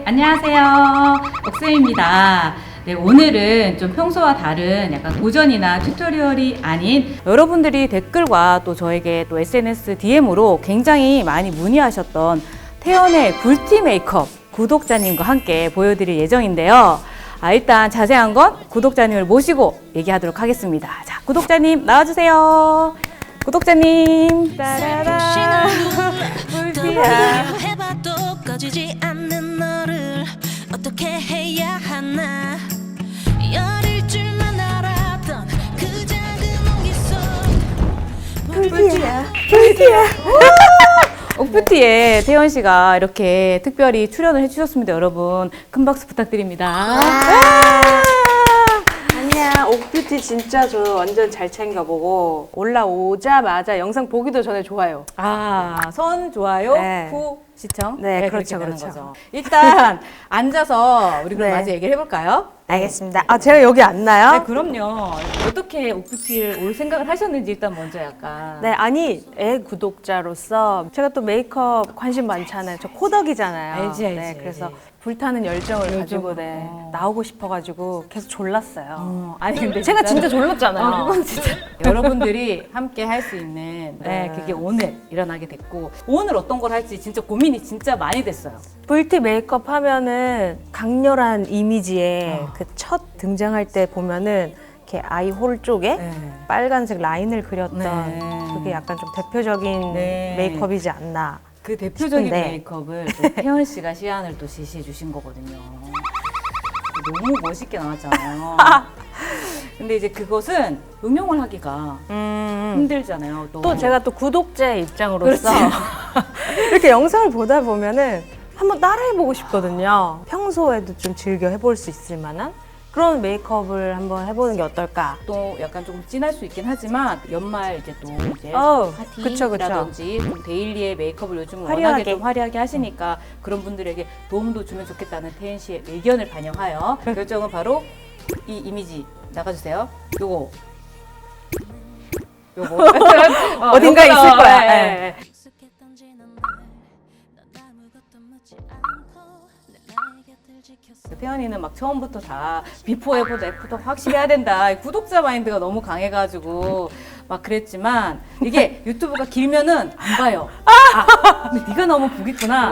안녕하세요. 옥쌤입니다. 네, 오늘은 좀 평소와 다른 약간 도전이나 튜토리얼이 아닌 여러분들이 댓글과 또 저에게 또 SNS DM으로 굉장히 많이 문의하셨던 태연의 뷰티 메이크업 구독자님과 함께 보여드릴 예정인데요. 일단 자세한 건 구독자님을 모시고 얘기하도록 하겠습니다. 자, 구독자님 나와주세요. 구독자님. 따라라. 뷰티야. 해봐도 꺼지지 않는 너를 어떻게 해야 하나 열일 줄만 알았던 그 작은 온기 속 뷰티야. 옥뷰티에 태연 씨가 이렇게 특별히 출연을 해주셨습니다. 여러분 큰 박수 부탁드립니다. 아니야, 옥뷰티 진짜 저 완전 잘 챙겨보고 올라오자마자 영상 보기도 전에 좋아요. 선 좋아요, 네. 후 시청. 네, 그렇게 그렇죠, 되는 그렇죠. 거죠. 일단 앉아서 우리 그럼 네. 마저 얘기를 해볼까요? 알겠습니다. 제가 여기 앉나요? 네, 그럼요. 어떻게 옥뷰티를 올 생각을 하셨는지 일단 먼저 약간. 네, 아니, 애 구독자로서 제가 또 메이크업 관심 많잖아요. 저 코덕이잖아요. 알지. 네, 그래서 불타는 열정을 가지고 어. 나오고 싶어가지고 계속 졸랐어요. 아니 근데 제가 진짜 졸랐잖아요. 그건 진짜 여러분들이 함께 할 수 있는 네. 그게 오늘 일어나게 됐고 오늘 어떤 걸 할지 진짜 고민이 진짜 많이 됐어요. 뷰티 메이크업 하면은 강렬한 이미지에 그 첫 등장할 때 보면은 이렇게 아이 홀 쪽에 네. 빨간색 라인을 그렸던 네. 그게 약간 좀 대표적인 네. 메이크업이지 않나. 그 대표적인 싶은데. 메이크업을 또 태연 씨가 시안을 또 지시해 주신 거거든요. 너무 멋있게 나왔잖아요. 근데 이제 그것은 응용을 하기가 힘들잖아요. 또 제가 또 구독자의 입장으로서 그렇지. 이렇게 영상을 보다 보면은 한번 따라해보고 싶거든요. 평소에도 좀 즐겨 해볼 수 있을 만한 그런 메이크업을 한번 해보는 게 어떨까? 또 약간 조금 진할 수 있긴 하지만 연말 이제 또 이제 그쵸, 그쵸. 파티라든지 좀 데일리의 메이크업을 요즘 워낙에 화려하게. 좀 화려하게 하시니까 그런 분들에게 도움도 주면 좋겠다는 태연 씨의 의견을 반영하여 결정은 바로 이 이미지 나가주세요. 요거 어딘가에 요거요. 있을 거야. 예, 예. 익숙했던 지난 날넌 아무것도 묻지 않고 내 나의 곁을 지켰어 태연이는 막 처음부터 다 비포 애프터 확실히 해야 된다. 구독자 마인드가 너무 강해가지고 막 그랬지만 이게 유튜브가 길면은 안 봐요. 근데 네가 너무 보겠구나.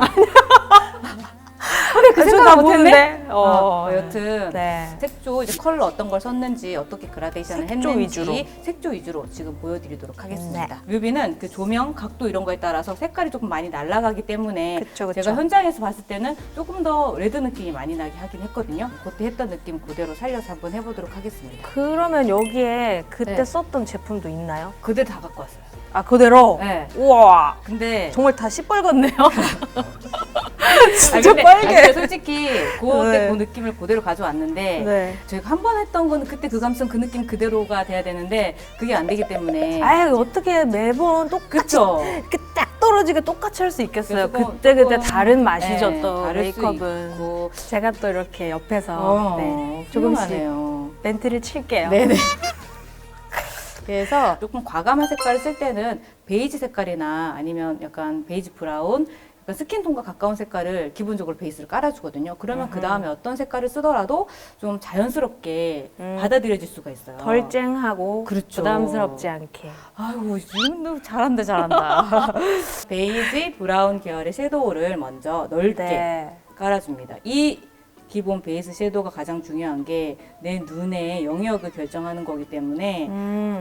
근데 그 생각 못했네. 여튼 네. 색조 이제 컬러 어떤 걸 썼는지 어떻게 그라데이션을 색조 했는지 위주로. 색조 위주로 지금 보여드리도록 하겠습니다. 뮤비는 그 조명 각도 이런 거에 따라서 색깔이 조금 많이 날아가기 때문에 그쵸, 그쵸. 제가 현장에서 봤을 때는 조금 더 레드 느낌이 많이 나게 하긴 했거든요. 그때 했던 느낌 그대로 살려서 한번 해보도록 하겠습니다. 그러면 여기에 그때 네. 썼던 제품도 있나요? 그대 다 갖고 왔어요. 그대로? 네. 우와. 근데 정말 다 시뻘겋네요. 진짜 근데 솔직히 그때 네. 그 느낌을 그대로 가져왔는데 네. 저희가 한 번 했던 거는 그때 그 감성 그 느낌 그대로가 돼야 되는데 그게 안 되기 때문에 어떻게 매번 똑같이 그쵸? 이렇게 딱 떨어지게 똑같이 할 수 있겠어요. 그래서 그때 조금, 다른 맛이죠. 네, 또 다를 수 메이크업은. 있고. 제가 또 이렇게 옆에서 네, 조금씩 훌륭하네요. 멘트를 칠게요. 네네. 그래서 조금 과감한 색깔을 쓸 때는 베이지 색깔이나 아니면 약간 베이지 브라운, 약간 스킨톤과 가까운 색깔을 기본적으로 베이스를 깔아주거든요. 그러면 그 다음에 어떤 색깔을 쓰더라도 좀 자연스럽게 받아들여질 수가 있어요. 덜 쨍하고 그렇죠. 부담스럽지 않게. 아이고, 지금도 잘한다. 베이지, 브라운 계열의 섀도우를 먼저 넓게 네. 깔아줍니다. 이 기본 베이스 섀도우가 가장 중요한 게 내 눈의 영역을 결정하는 거기 때문에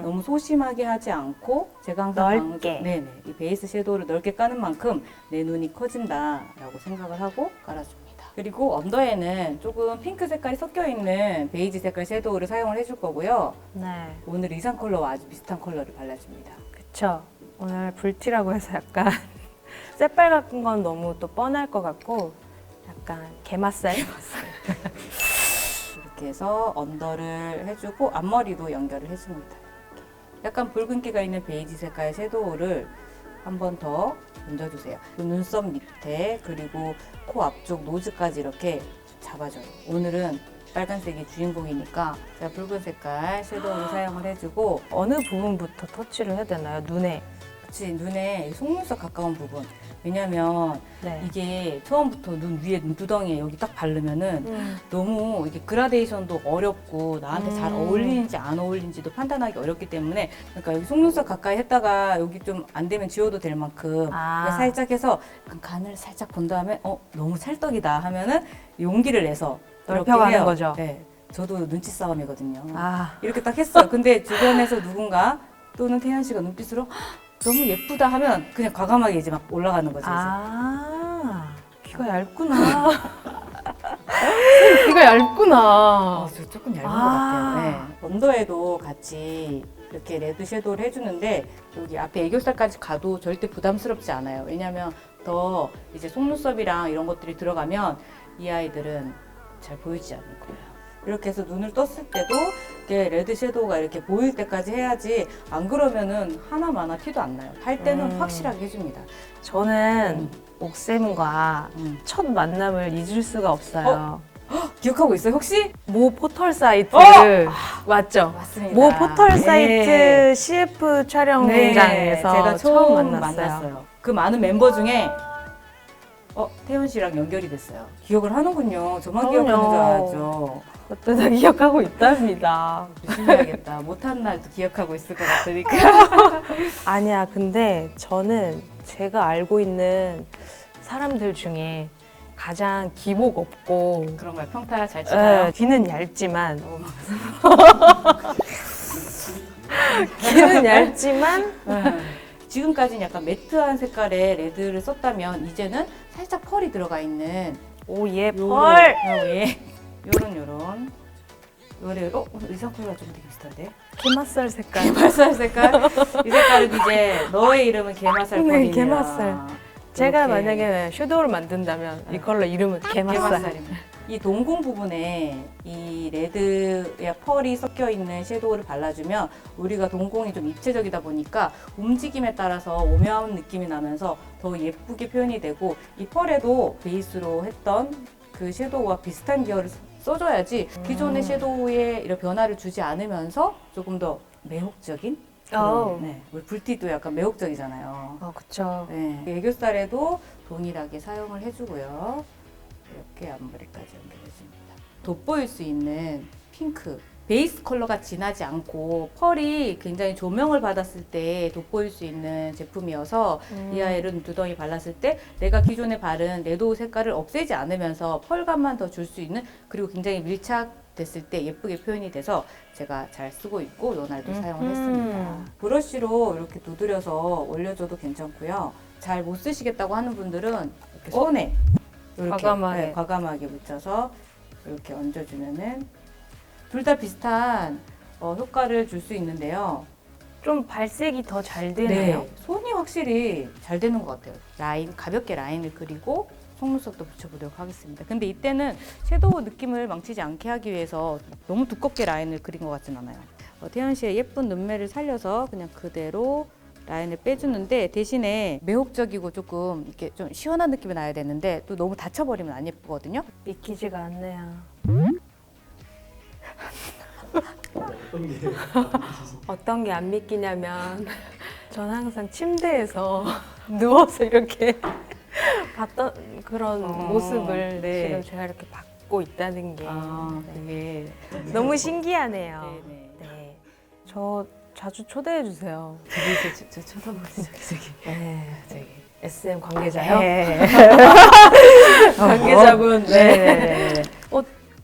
너무 소심하게 하지 않고 제가 항상 넓게. 네네, 이 베이스 섀도우를 넓게 까는 만큼 내 눈이 커진다라고 생각을 하고 깔아줍니다. 그리고 언더에는 조금 핑크 색깔이 섞여 있는 베이지 색깔 섀도우를 사용을 해줄 거고요. 네. 오늘 의상 컬러와 아주 비슷한 컬러를 발라줍니다. 그쵸. 오늘 불티라고 해서 약간 새빨간 건 너무 또 뻔할 것 같고 약간 게맛살. 이렇게 해서 언더를 해주고 앞머리도 연결을 해줍니다. 약간 붉은기가 있는 베이지 색깔 섀도우를 한 번 더 얹어주세요. 눈썹 밑에 그리고 코 앞쪽 노즈까지 이렇게 잡아줘요. 오늘은 빨간색이 주인공이니까 제가 붉은 색깔 섀도우를 사용을 해주고 어느 부분부터 터치를 해야 되나요? 눈에. 그치, 눈에 속눈썹 가까운 부분 왜냐면 네. 이게 처음부터 눈 위에 눈두덩이에 여기 딱 바르면은 너무 이게 그라데이션도 어렵고 나한테 잘 어울리는지 안 어울리는지도 판단하기 어렵기 때문에 그러니까 여기 속눈썹 가까이 했다가 여기 좀 안 되면 지워도 될 만큼 그러니까 살짝 해서 간을 살짝 본 다음에 너무 찰떡이다 하면은 용기를 내서 이렇게 넓혀가는 해요. 거죠. 네. 저도 눈치 싸움이거든요. 아, 이렇게 딱 했어요. 근데 주변에서 누군가 또는 태연 씨가 눈빛으로 "헉, 너무 예쁘다 하면 그냥 과감하게 이제 막 올라가는 거죠. 귀가 얇구나. 귀가 얇구나. 저 조금 얇은 것 같아요. 네. 언더에도 같이 이렇게 레드 섀도우를 해주는데 여기 앞에 애교살까지 가도 절대 부담스럽지 않아요. 왜냐면 더 이제 속눈썹이랑 이런 것들이 들어가면 이 아이들은 잘 보이지 않을 거예요. 이렇게 해서 눈을 떴을 때도 이렇게 레드 섀도우가 이렇게 보일 때까지 해야지 안 그러면은 하나마나 티도 안 나요. 할 때는 확실하게 해줍니다. 저는 옥쌤과 첫 만남을 잊을 수가 없어요. 기억하고 있어요 혹시? 모 포털 사이트를 맞죠? 맞습니다. 모 포털 사이트 네. CF 촬영장에서 제가 처음 만났어요. 만났어요. 그 많은 멤버 중에 태연 씨랑 연결이 됐어요. 기억을 하는군요. 저만 그럼요. 기억하는 줄 알았죠. 그때 다 기억하고 있답니다. 조심해야겠다. 못한 날도 기억하고 있을 것 같으니까. 아니야, 근데 저는 제가 알고 있는 사람들 중에 가장 기복 없고 그런가요? 평타 잘 치나요? 귀는 얇지만 귀는 얇지만 지금까지는 약간 매트한 색깔의 레드를 썼다면 이제는 살짝 펄이 들어가 있는 오예 요런, 펄! 예. 요런 요래로 의상 컬러가 좀 되게 비슷한데? 게맛살 색깔. 게맛살 색깔? 이 색깔은 이제 너의 이름은 게맛살 네, 펄이야. 게맛살. 제가 이렇게. 만약에 섀도우를 만든다면 이 컬러 이름은 게맛살. 게맛살입니다. 이 동공 부분에 이 레드의 펄이 섞여 있는 섀도우를 발라주면 우리가 동공이 좀 입체적이다 보니까 움직임에 따라서 오묘한 느낌이 나면서 더 예쁘게 표현이 되고 이 펄에도 베이스로 했던 그 섀도우와 비슷한 계열을 써줘야지 기존의 섀도우에 이런 변화를 주지 않으면서 조금 더 매혹적인 네. 우리 붉티도 약간 매혹적이잖아요. 그쵸. 네. 애교살에도 동일하게 사용을 해주고요. 이렇게 앞머리까지 연결해줍니다. 돋보일 수 있는 핑크. 베이스 컬러가 진하지 않고 펄이 굉장히 조명을 받았을 때 돋보일 수 있는 제품이어서 이 아이를 눈두덩이 발랐을 때 내가 기존에 바른 레드 색깔을 없애지 않으면서 펄감만 더 줄 수 있는 그리고 굉장히 밀착됐을 때 예쁘게 표현이 돼서 제가 잘 쓰고 있고 요날도 사용을 했습니다. 브러쉬로 이렇게 두드려서 올려줘도 괜찮고요. 잘 못 쓰시겠다고 하는 분들은 이렇게 손에 이렇게 과감하게. 과감하게 묻혀서 이렇게 얹어주면은 둘 다 비슷한 효과를 줄 수 있는데요. 좀 발색이 더 잘 되네요. 손이 확실히 잘 되는 것 같아요. 가볍게 라인을 그리고 속눈썹도 붙여보도록 하겠습니다. 근데 이때는 섀도우 느낌을 망치지 않게 하기 위해서 너무 두껍게 라인을 그린 것 같진 않아요. 태연 씨의 예쁜 눈매를 살려서 그냥 그대로 라인을 빼주는데 대신에 매혹적이고 조금 이렇게 좀 시원한 느낌이 나야 되는데 또 너무 닫혀버리면 안 예쁘거든요. 믿기지가 않네요. 어떤 게 안 믿기냐면 전 항상 침대에서 누워서 이렇게 봤던 그런 모습을 네. 지금 제가 이렇게 받고 있다는 게 되게 너무 신기하네요. 네네. 네. 저 자주 초대해 주세요. 저 쳐다보지 저기. 네. 저기. SM 관계자요? 네. 관계자분. 네.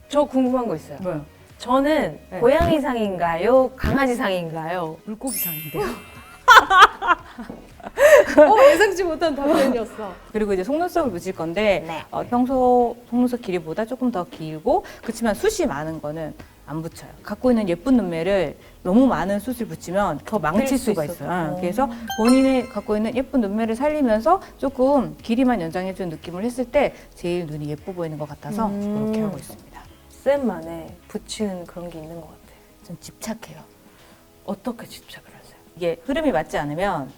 저 궁금한 거 있어요. 뭐요? 저는 네. 고양이상인가요? 강아지상인가요? 물고기상인데요. 예상치 못한 답변이었어. 그리고 이제 속눈썹을 묻힐 건데 네. 평소 속눈썹 길이보다 조금 더 길고 그렇지만 숱이 많은 거는 안 붙여요. 갖고 있는 예쁜 눈매를 너무 많은 숱을 붙이면 더 망칠 수 수가 있어서. 있어요. 그래서 본인이 갖고 있는 예쁜 눈매를 살리면서 조금 길이만 연장해주는 느낌을 했을 때 제일 눈이 예뻐 보이는 것 같아서 그렇게 하고 있습니다. 쌤만의 붙이는 그런 게 있는 것 같아요. 좀 집착해요. 어떻게 집착을 하세요? 이게 흐름이 맞지 않으면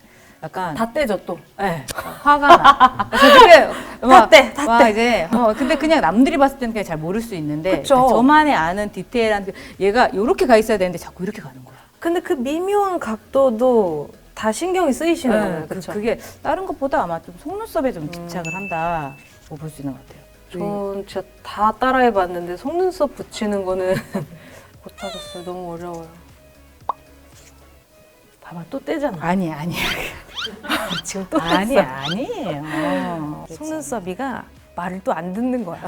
약간 다 떼죠 또. 네, 화가 나. 다 떼, 다 떼. 이제 근데 그냥 남들이 봤을 때는 그냥 잘 모를 수 있는데 그쵸. 저만의 아는 디테일한 얘가 이렇게 가 있어야 되는데 자꾸 이렇게 가는 거야. 근데 그 미묘한 각도도 다 신경이 쓰이시는 거예요. 네, 그렇죠? 그게 다른 것보다 아마 좀 속눈썹에 좀 집착을 한다고 볼 수 있는 것 같아요. 전 진짜 다 따라해봤는데 속눈썹 붙이는 거는 못하겠어요. 너무 어려워요. 봐봐, 또 떼잖아. 아니야. 지금 또 아니에요. 속눈썹이가 말을 또 안 듣는 거야.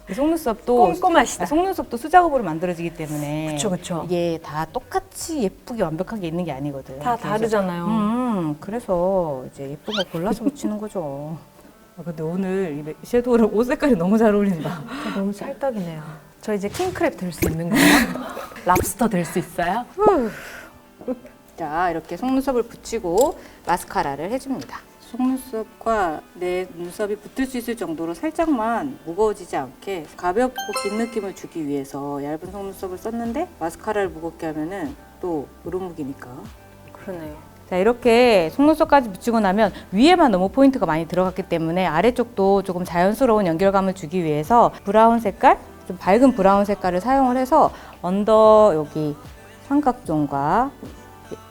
이 속눈썹도 꼼꼼하시다. 속눈썹도 수작업으로 만들어지기 때문에 그쵸. 이게 다 똑같이 예쁘게 완벽하게 있는 게 아니거든. 다 그래서 다르잖아요. 그래서 이제 예쁜 거 골라서 붙이는 거죠. 근데 오늘 이 섀도우를 옷 색깔이 너무 잘 어울린다. 너무 찰떡이네요. 저 이제 킹크랩 될 수 있는 거예요? 랍스터 될 수 있어요? 자, 이렇게 속눈썹을 붙이고 마스카라를 해줍니다. 속눈썹과 내 눈썹이 붙을 수 있을 정도로 살짝만 무거워지지 않게 가볍고 긴 느낌을 주기 위해서 얇은 속눈썹을 썼는데 마스카라를 무겁게 하면은 또 으르묵이니까. 그러네요. 자, 이렇게 속눈썹까지 붙이고 나면 위에만 너무 포인트가 많이 들어갔기 때문에 아래쪽도 조금 자연스러운 연결감을 주기 위해서 브라운 색깔, 좀 밝은 브라운 색깔을 사용을 해서 언더 여기 삼각존과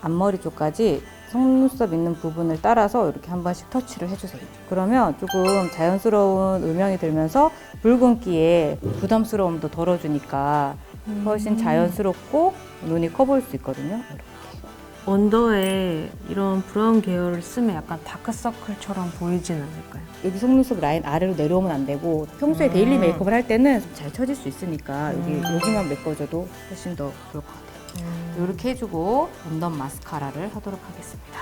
앞머리 쪽까지 속눈썹 있는 부분을 따라서 이렇게 한 번씩 터치를 해주세요. 그러면 조금 자연스러운 음영이 들면서 붉은기에 부담스러움도 덜어주니까 훨씬 자연스럽고 눈이 커 보일 수 있거든요. 이렇게. 언더에 이런 브라운 계열을 쓰면 약간 다크서클처럼 보이진 않을까요? 여기 속눈썹 라인 아래로 내려오면 안 되고 평소에 데일리 메이크업을 할 때는 잘 쳐질 수 있으니까 여기만 메꿔줘도 훨씬 더 좋을 것 같아요. 이렇게 해주고 언더 마스카라를 하도록 하겠습니다.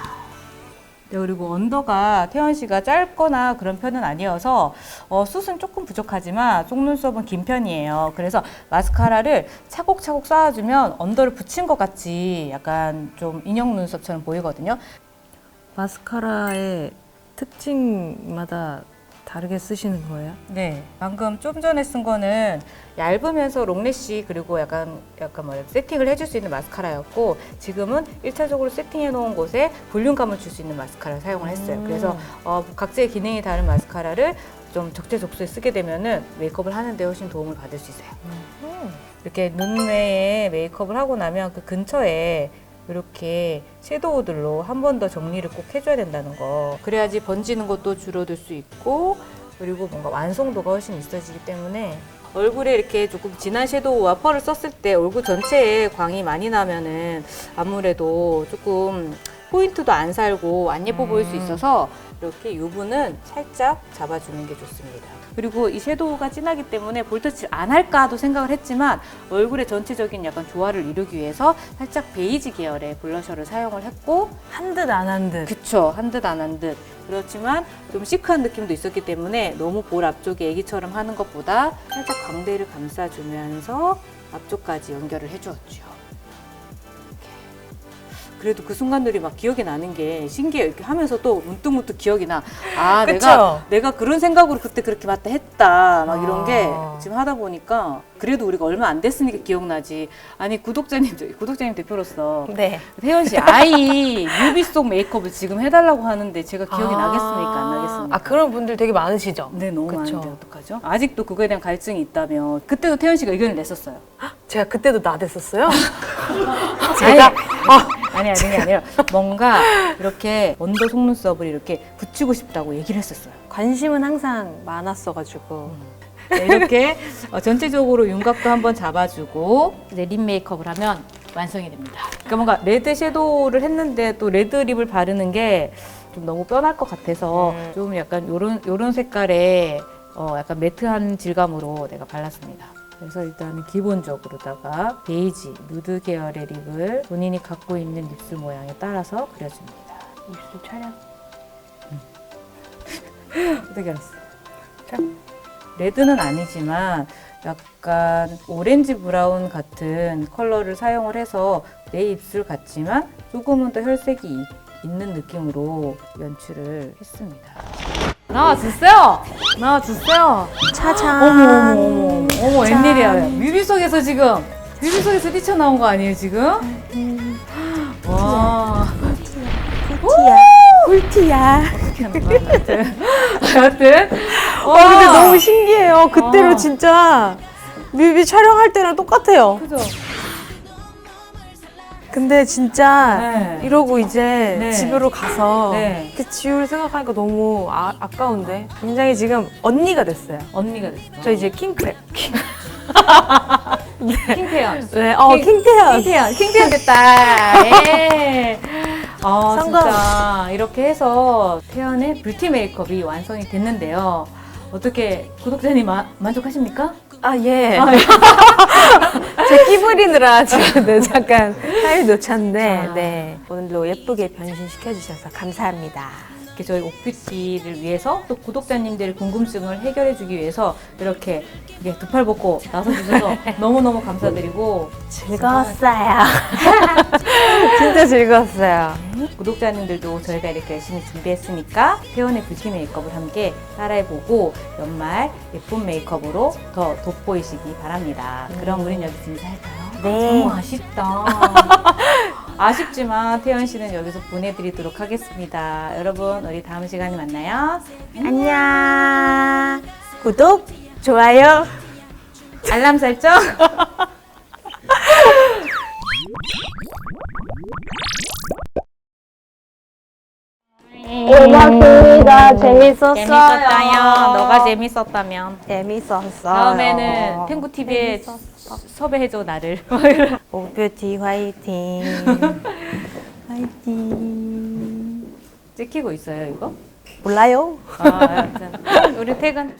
네, 그리고 언더가 태연 씨가 짧거나 그런 편은 아니어서 숱은 조금 부족하지만 속눈썹은 긴 편이에요. 그래서 마스카라를 차곡차곡 쌓아주면 언더를 붙인 것 같이 약간 좀 인형 눈썹처럼 보이거든요. 마스카라의 특징마다 다르게 쓰시는 거예요? 네, 방금 좀 전에 쓴 거는 얇으면서 롱래쉬 그리고 약간 뭐야 세팅을 해줄 수 있는 마스카라였고 지금은 1차적으로 세팅해 놓은 곳에 볼륨감을 줄 수 있는 마스카라를 사용을 했어요. 그래서 각자의 기능이 다른 마스카라를 좀 적재적소에 쓰게 되면은 메이크업을 하는데 훨씬 도움을 받을 수 있어요. 이렇게 눈매에 메이크업을 하고 나면 그 근처에 이렇게 섀도우들로 한 번 더 정리를 꼭 해줘야 된다는 거. 그래야지 번지는 것도 줄어들 수 있고 그리고 뭔가 완성도가 훨씬 있어지기 때문에 얼굴에 이렇게 조금 진한 섀도우와 펄을 썼을 때 얼굴 전체에 광이 많이 나면은 아무래도 조금 포인트도 안 살고 안 예뻐 보일 수 있어서 이렇게 유분은 살짝 잡아주는 게 좋습니다. 그리고 이 섀도우가 진하기 때문에 볼터치를 안 할까도 생각을 했지만 얼굴의 전체적인 약간 조화를 이루기 위해서 살짝 베이지 계열의 블러셔를 사용을 했고 한 듯 안 한 듯. 그쵸, 한 듯 안 한 듯. 그렇지만 좀 시크한 느낌도 있었기 때문에 너무 볼 앞쪽에 애기처럼 하는 것보다 살짝 광대를 감싸주면서 앞쪽까지 연결을 해주었죠. 그래도 그 순간들이 막 기억이 나는 게 신기해요. 이렇게 하면서 또 문득문득 기억이 나. 아, 그쵸? 내가 그런 생각으로 그때 그렇게 맞다 했다. 막 이런 게 아. 지금 하다 보니까 그래도 우리가 얼마 안 됐으니까 기억나지. 아니, 구독자님 대표로서 네. 태연 씨 아이 뮤비 속 메이크업을 지금 해달라고 하는데 제가 기억이 나겠습니까? 안 나겠습니까? 아, 그런 분들 되게 많으시죠? 네, 너무 그쵸. 많은데 어떡하죠? 아직도 그거에 대한 갈증이 있다면 그때도 태연 씨가 의견을 냈었어요. 제가 그때도 나댔었어요? 아니 아니라 뭔가 이렇게 언더 속눈썹을 이렇게 붙이고 싶다고 얘기를 했었어요. 관심은 항상 많았어가지고. 네, 이렇게 전체적으로 윤곽도 한번 잡아주고 이제 립 메이크업을 하면 완성이 됩니다. 그러니까 뭔가 레드 섀도우를 했는데 또 레드 립을 바르는 게 좀 너무 뻔할 것 같아서 좀 약간 요런 색깔의 약간 매트한 질감으로 내가 발랐습니다. 그래서 일단은 기본적으로다가 베이지, 누드 계열의 립을 본인이 갖고 있는 입술 모양에 따라서 그려줍니다. 입술 촬영. 어떻게 알았어? 자, 레드는 아니지만 약간 오렌지 브라운 같은 컬러를 사용을 해서 내 입술 같지만 조금은 더 혈색이 있는 느낌으로 연출을 했습니다. 나와주세요! 나와주세요! 차잔. 어머, 웬일이야. 뮤비 속에서 뛰쳐나온 거 아니에요, 지금? 와. 꿀티야. 어떻게 하는 거야, 하여튼. 근데 너무 신기해요. 그때로 진짜 뮤비 촬영할 때랑 똑같아요. 그죠? 근데 진짜 네. 이러고 이제 네. 집으로 가서 네. 이렇게 지울 생각하니까 너무 아까운데 굉장히 지금 언니가 됐어요. 언니가 됐어. 저 이제 킹크랩. 킹태연. 네, 킹태연. 킹태연 됐다. 예. 성공. 진짜 이렇게 해서 태연의 뷰티 메이크업이 완성이 됐는데요. 어떻게 구독자님 만족하십니까? 아, 예. 제 끼부리느라 지금 네, 잠깐 타임 놓쳤는데, 아. 네. 오늘도 예쁘게 변신시켜주셔서 감사합니다. 이렇게 저희 옥뷰티를 위해서 또 구독자님들의 궁금증을 해결해주기 위해서 이렇게 두 팔 벗고 나서주셔서 너무너무 감사드리고 즐거웠어요. 진짜 즐거웠어요. 구독자님들도 저희가 이렇게 열심히 준비했으니까 태연의 뷰티 메이크업을 함께 따라해보고 연말 예쁜 메이크업으로 더 돋보이시기 바랍니다. 그럼 우린 여기서 인사할까요? 네. 너무 아쉽다. 아쉽지만 태연 씨는 여기서 보내드리도록 하겠습니다. 여러분 우리 다음 시간에 만나요. 안녕. 구독, 좋아요. 알람 설정. 고맙습니다. 재밌었어요. 재밌었다요. 너가 재밌었다면. 재밌었어요. 다음에는 탱구TV에 섭외해줘 나를. 옥뷰티 화이팅. 화이팅. 찍히고 있어요 이거? 몰라요? 아, 우리 퇴근.